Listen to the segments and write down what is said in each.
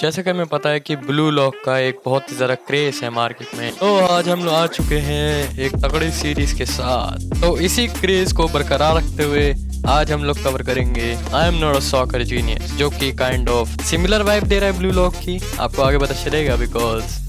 जैसे कि हमें पता है कि ब्लू लॉक का एक बहुत ही ज़्यादा क्रेज है मार्केट में, तो आज हम लोग आ चुके हैं एक तगड़ी सीरीज के साथ। तो इसी क्रेज को बरकरार रखते हुए आज हम लोग कवर करेंगे I am not a soccer genius, जो कि काइंड ऑफ सिमिलर वाइब दे रहा है ब्लू लॉक की। आपको आगे पता चलेगा बिकॉज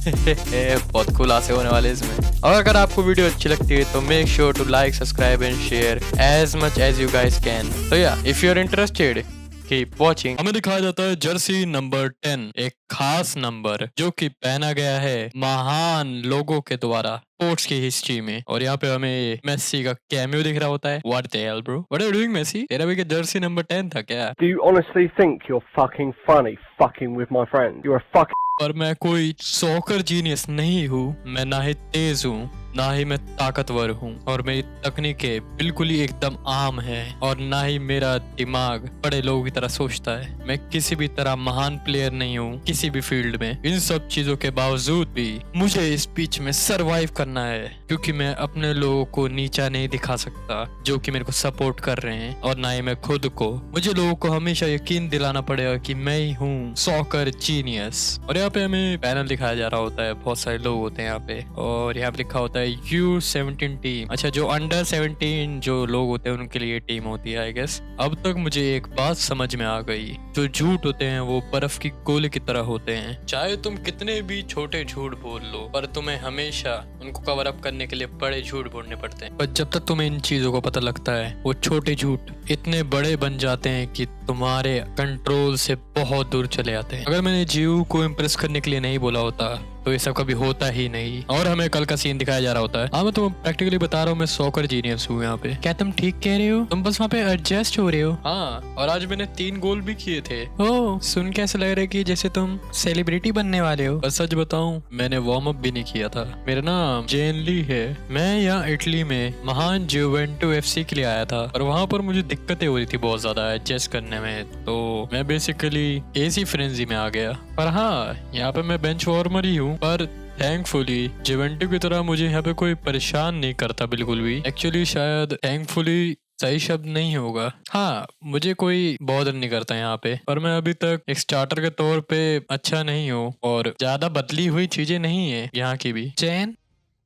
बहुत खुलासे होने वाले इसमें। और अगर आपको वीडियो अच्छी लगती है तो make sure to like, subscribe and share as much as you guys can. तो yeah if you are interested keep watching. हमें दिखाया जाता है जर्सी नंबर 10, एक खास नंबर जो कि पहना गया है महान लोगों के द्वारा स्पोर्ट्स की हिस्ट्री में। और यहाँ पे हमें मेसी का कैमियो दिख रहा होता है। What the hell bro, what are you doing Messi? तेरा भी जर्सी नंबर 10 था क्या? Do you honestly think you're fucking funny fucking with my friend? You're a fucking... और मैं कोई सॉकर जीनियस नहीं हूँ, मैं ना ही तेज हूँ ना ही मैं ताकतवर हूँ, और मेरी तकनीकें बिल्कुल ही एकदम आम है, और ना ही मेरा दिमाग बड़े लोगों की तरह सोचता है। मैं किसी भी तरह महान प्लेयर नहीं हूँ किसी भी फील्ड में। इन सब चीजों के बावजूद भी मुझे इस पिच में सरवाइव करना है, क्योंकि मैं अपने लोगों को नीचा नहीं दिखा सकता जो कि मेरे को सपोर्ट कर रहे हैं, और ना ही मैं खुद को। मुझे लोगों को हमेशा यकीन दिलाना पड़ेगा कि मैं ही हूँ सॉकर जीनियस। और यहाँ पे हमें पैनल दिखाया जा रहा होता है, बहुत सारे लोग होते हैं यहाँ पे, और यहाँ पे लिखा होता है U17 टीम। अच्छा, जो अंडर 17 जो लोग होते हैं उनके लिए टीम होती है आई गेस। अब तक मुझे एक बात समझ में आ गई, जो झूठ होते हैं वो बर्फ की गोले की तरह होते हैं। चाहे तुम कितने भी छोटे झूठ बोल लो, पर तुम्हें हमेशा उनको कवर अप करने के लिए बड़े झूठ बोलने पड़ते हैं। पर जब तक तुम्हें इन चीजों को पता लगता है, वो छोटे झूठ इतने बड़े बन जाते हैं कि तुम्हारे कंट्रोल से बहुत दूर चले आते हैं। अगर मैंने जीव को इम्प्रेस करने के लिए नहीं बोला होता तो ये सब कभी होता ही नहीं। और हमें कल का सीन दिखाया जा रहा होता है। हाँ, मैं तुम्हें प्रैक्टिकली बता रहा हूँ, मैं सॉकर जीनियस हूँ यहाँ पे। क्या तुम ठीक कह रहे हो? तुम बस वहाँ पे एडजस्ट हो रहे हो। हाँ, और आज मैंने 3 गोल भी किए थे। ओह, सुन के ऐसा लग रहा है कि जैसे तुम सेलिब्रिटी बनने वाले हो। पर सच बताऊं, मैंने वार्म अप भी नहीं किया था। मेरा नाम जेन ली है। मैं यहाँ इटली में महान जुवेंटू FC के लिए आया था, और वहाँ पर मुझे दिक्कतें हो रही थी बहुत ज्यादा एडजस्ट करने में, तो मैं बेसिकली एसी फ्रेंजी में आ गया। पर हाँ, यहाँ पे मैं बेंच वार्मर ही हूँ, पर थैंकफुली जुवेंटू की तरह मुझे यहाँ पे कोई परेशान नहीं करता बिल्कुल भी। एक्चुअली शायद थैंकफुली सही शब्द नहीं होगा। हाँ, मुझे कोई बॉदर नहीं करता यहाँ पे, पर मैं अभी तक एक स्टार्टर के तौर पे अच्छा नहीं हूँ, और ज्यादा बदली हुई चीजें नहीं है यहाँ की भी। जैन,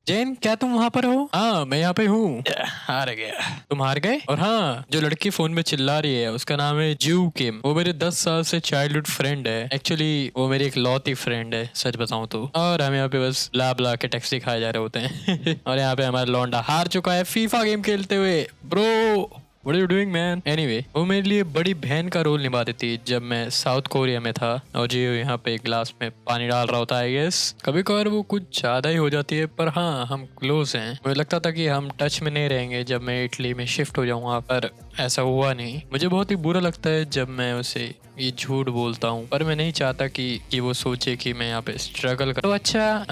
जैन, क्या तुम वहाँ पर हो? हाँ, मैं यहाँ पे हूँ। हार गया। तुम हार गए? और हाँ, जो लड़की फोन में चिल्ला रही है उसका नाम है जू किम। वो मेरे 10 साल से चाइल्डहुड फ्रेंड है। एक्चुअली वो मेरी एक लौती फ्रेंड है सच बताऊँ तो। और हमें यहाँ पे बस ब्ला ब्ला के टेक्स्ट दिखाए जा रहे होते हैं। और यहाँ पे हमारा लौंडा हार चुका है फीफा गेम खेलते हुए। Bro, What are you doing, man? Anyway, वो मेरे लिए बड़ी बहन का रोल निभाती थी जब मैं साउथ कोरिया में था, और जी यहाँ पे एक गिलास में पानी डाल रहा होता है। गेस कभी कभार वो कुछ ज्यादा ही हो जाती है, पर हाँ, हम क्लोज हैं। मुझे लगता था कि हम टच में नहीं रहेंगे जब मैं इटली में शिफ्ट हो जाऊंगा, पर ऐसा हुआ नहीं। मुझे बहुत ही बुरा लगता है जब मैं उसे ये झूठ बोलता हूँ, पर मैं नहीं चाहता कि वो सोचे कि मैं यहाँ पे स्ट्रगल कर। तो अच्छा,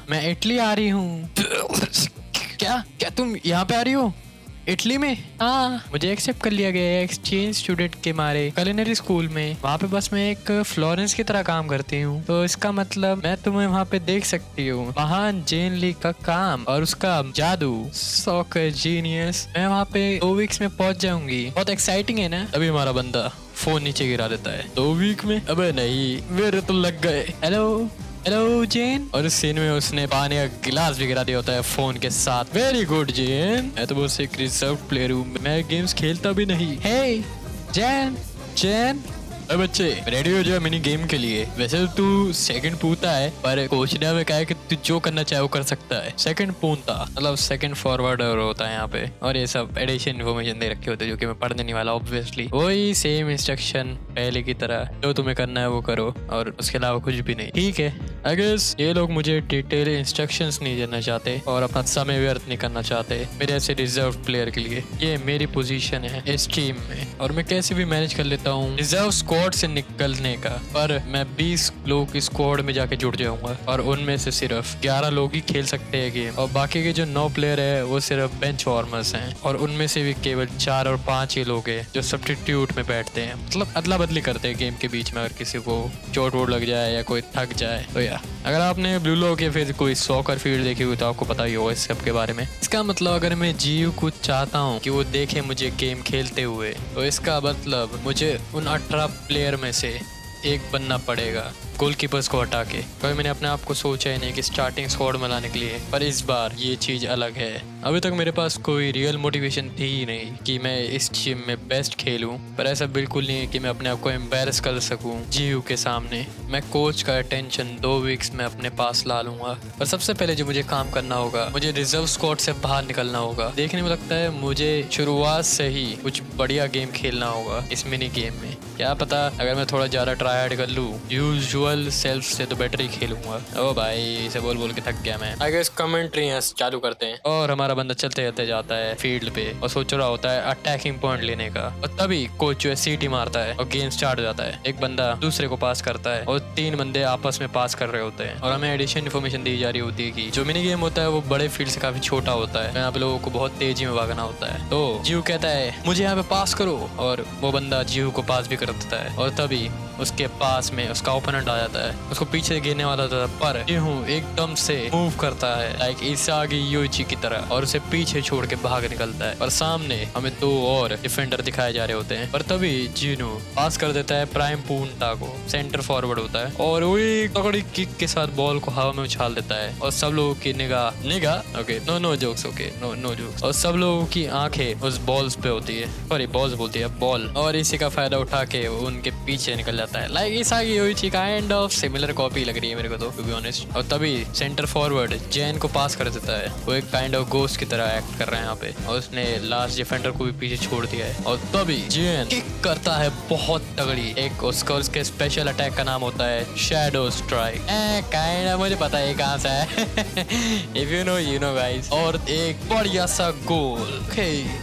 मैं इटली आ रही हूँ। क्या क्या तुम यहाँ पे आ रही हो? इटली में? हाँ, मुझे एक्सेप्ट कर लिया गया है एक्सचेंज स्टूडेंट के मारे कलिनरी स्कूल में। वहाँ पे बस मैं एक फ्लोरेंस की तरह काम करती हूँ, तो इसका मतलब मैं तुम्हें वहाँ पे देख सकती हूँ। महान जेन ली का काम और उसका जादू, सॉकर जीनियस। मैं वहाँ पे 2 वीक्स में पहुँच जाऊंगी। बहुत एक्साइटिंग है ना? अभी हमारा बंदा फोन नीचे गिरा देता है। 2 वीक में? अबे नहीं, मेरे तो लग गए। हेलो हेलो जेन। और इस सीन में उसने पानी का गिलास भी गिरा दिया होता है फोन के साथ। वेरी गुड जेन, मैं तो बस एक रिजर्व प्लेयर हूँ, मैं गेम्स खेलता भी नहीं। हे जेन, जेन, अरे बच्चे रेडी हो जाओ मिनी गेम के लिए। वैसे तो तू सेकंड पूता है, पर कोच ने हमें कहा है कि तू जो करना चाहे वो कर सकता है। सेकंड पूता मतलब सेकंड फॉरवर्डर होता है यहाँ पे, और ये सब एडिशन इन्फॉर्मेशन दे रखे होते हैं जो कि मैं पढ़ने नहीं वाला ऑब्वियसली। वही सेम इंस्ट्रक्शन पहले की तरह, जो तुम्हें करना है वो करो, और उसके अलावा कुछ भी नहीं। ठीक है, आई गेस ये लोग मुझे डिटेल इंस्ट्रक्शंस नहीं देना चाहते और अपना समय व्यर्थ नहीं करना चाहते मेरे ऐसे रिजर्व प्लेयर के लिए। ये मेरी पोजीशन है इस टीम में, और मैं कैसे भी मैनेज कर लेता हूँ रिजर्व स्क्वाड से निकलने का। पर मैं 20 लोग की स्क्वाड में जाके जुड़ जाऊंगा, और उनमें से सिर्फ 11 लोग ही खेल सकते हैं गेम, और बाकी के जो 9 प्लेयर है वो सिर्फ बेंच वार्मर्स हैं, और उनमें से भी केवल 4 और 5 ही लोग हैं जो सब्स्टिट्यूट में बैठते हैं, मतलब अदला बदली करते हैं गेम के बीच में। अगर किसी को चोट वोट लग जाए या कोई थक जाए तो या अगर आपने ब्लू लॉक या फिर कोई सॉकर फील्ड देखी हुई तो आपको पता ही होगा इस सब के बारे में। इसका मतलब अगर मैं जीव कुछ चाहता हूँ कि वो देखे मुझे गेम खेलते हुए, तो इसका मतलब मुझे उन 18 प्लेयर में से एक बनना पड़ेगा गोलकीपर्स को हटा के। कभी मैंने अपने आप को सोचा ही नहीं कि स्टार्टिंग स्क्वाड में लाने के लिए, पर इस बार ये चीज अलग है। अभी तक मेरे पास कोई रियल मोटिवेशन थी ही नहीं कि मैं इस टीम में बेस्ट खेलूं, पर ऐसा बिल्कुल नहीं है कि मैं अपने आप को एम्बेरस कर सकूं जीयू के सामने। मैं कोच का अटेंशन 2 वीक्स में अपने पास ला लूंगा, पर सबसे पहले जो मुझे काम करना होगा, मुझे रिजर्व स्क्वाड से बाहर निकलना होगा। देखने में लगता है मुझे शुरुआत से ही कुछ बढ़िया गेम खेलना होगा इस मिनी गेम में। क्या पता अगर मैं थोड़ा ज्यादा ट्राई हार्ड कर लूं, यूजुअल सेल्फ से तो बेटर ही खेलूंगा। ओ भाई, इसे बोल बोल के थक गया मैं। आई गेस कमेंट्री चालू करते हैं और हमारा बंदा चलते चलते जाता है फील्ड पे और सोच रहा होता है अटैकिंग पॉइंट लेने का, और तभी कोच जो है सीटी मारता है और गेम स्टार्ट हो जाता है। एक बंदा दूसरे को पास करता है और 3 बंदे आपस में पास कर रहे होते हैं और हमें एडिशन इन्फॉर्मेशन दी जा रही होती है कि जो मिनी गेम होता है वो बड़े फील्ड से काफी छोटा होता है, यहाँ पे लोगों को बहुत तेजी में भागना होता है। तो जीव कहता है मुझे यहाँ पे पास करो, और वो बंदा जीव को पास भी कर देता है और तभी उसके पास में उसका ओपोनेंट आ जाता है। उसको पीछे से गिरने वाला था, पर जीहू एकदम से मूव करता है लाइक इसागी योइची की तरह और उसे पीछे छोड़ के भाग निकलता है। और सामने हमें 2 और डिफेंडर दिखाए जा रहे होते हैं, पर तभी जीनू पास कर देता है प्राइम पूंटा को। सेंटर फॉरवर्ड होता है और वो एक तगड़ी किक के साथ बॉल को हवा में उछाल देता है और सब लोगों की निगाह okay no jokes okay no jokes, और सब लोगों की आंखें उस बॉल्स पे होती है, सॉरी बॉल्स बोलती है बॉल, और इसी का फायदा उठा के वो उनके पीछे निकल जाता है। Like इसागी Yoichi kind of similar copy लग रही है मेरे को तो बी ऑनेस्ट। और तभी सेंटर फॉरवर्ड जैन को पास कर देता है। वो एक काइंड ऑफ गोस्ट की तरह एक्ट कर रहा है यहाँ पे, और उसने लास्ट डिफेंडर को भी पीछे छोड़ दिया है। और तभी जैन किक करता है बहुत तगड़ी, एक उसके स्पेशल अटैक का नाम होता है शैडो स्ट्राइक। काइंड ऑफ मुझे पता है कहाँ से है इफ यू नो गाइस। और एक बढ़िया सा गोल,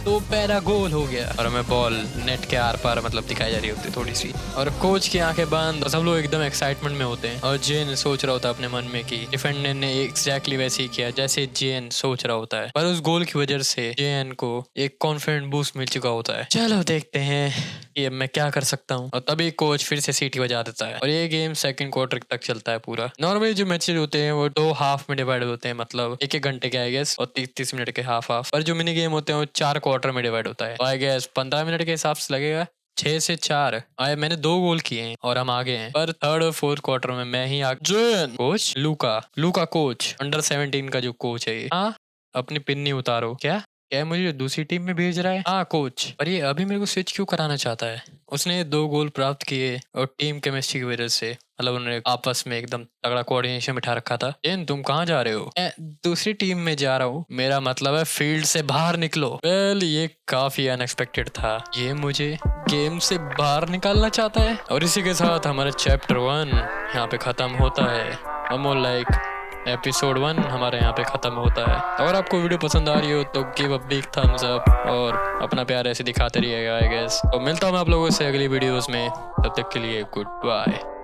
तो पहला गोल हो गया और हमें बॉल नेट के आर पार मतलब दिखाई जा रही होती है थोड़ी सी, और कोच की आंखें बंद और सब लोग एकदम एक्साइटमेंट में होते हैं। और जेन सोच रहा होता है अपने मन में कि डिफेंडर ने एग्जैक्टली वैसे ही किया जैसे जेन सोच रहा होता है, पर उस गोल की वजह से जेन को एक कॉन्फिडेंट बूस्ट मिल चुका होता है। चलो देखते हैं कि अब मैं क्या कर सकता हूँ। और तभी कोच फिर से सीटी बजा देता है और ये गेम सेकंड क्वार्टर तक चलता है पूरा। नॉर्मली जो मैचेस होते हैं वो 2 हाफ में डिवाइड होते हैं, मतलब 1-1 घंटे के आई गेस, और 30 मिनट के हाफ। पर जो मिनी गेम होते हैं वो 4 क्वार्टर में डिवाइड होता है, आई गेस 15 मिनट के हिसाब से लगेगा। 6 से 4 आए, मैंने 2 गोल किए हैं और हम आगे हैं, पर 3rd और 4th क्वार्टर में मैं ही आगे। कोच लूका कोच अंडर 17 का जो कोच है ये। हाँ, अपनी पिन्नी उतारो। क्या मुझे दूसरी टीम में भेज रहा है? हाँ कोच, पर ये अभी मेरे को स्विच क्यों कराना चाहता है? उसने 2 गोल प्राप्त किए और टीम केमिस्ट्री की वजह से, मतलब उन्होंने आपस में एकदम तगड़ा कोऑर्डिनेशन बिठा रखा था। तुम कहाँ जा रहे हो? दूसरी टीम में जा रहा हूँ, मेरा मतलब है फील्ड से बाहर निकलो। वेल, ये काफी अनएक्सपेक्टेड था, ये मुझे गेम से बाहर निकालना चाहता है। और इसी के साथ हमारा चैप्टर 1 यहाँ पे खत्म होता है। एपिसोड 1 हमारे यहाँ पे खत्म होता है। अगर आपको वीडियो पसंद आ रही हो तो give a big thumbs up और अपना प्यार ऐसे दिखाते रहिएगा आई गेस। तो मिलता हूँ मैं आप लोगों से अगली वीडियोस में, तब तक के लिए गुड बाय।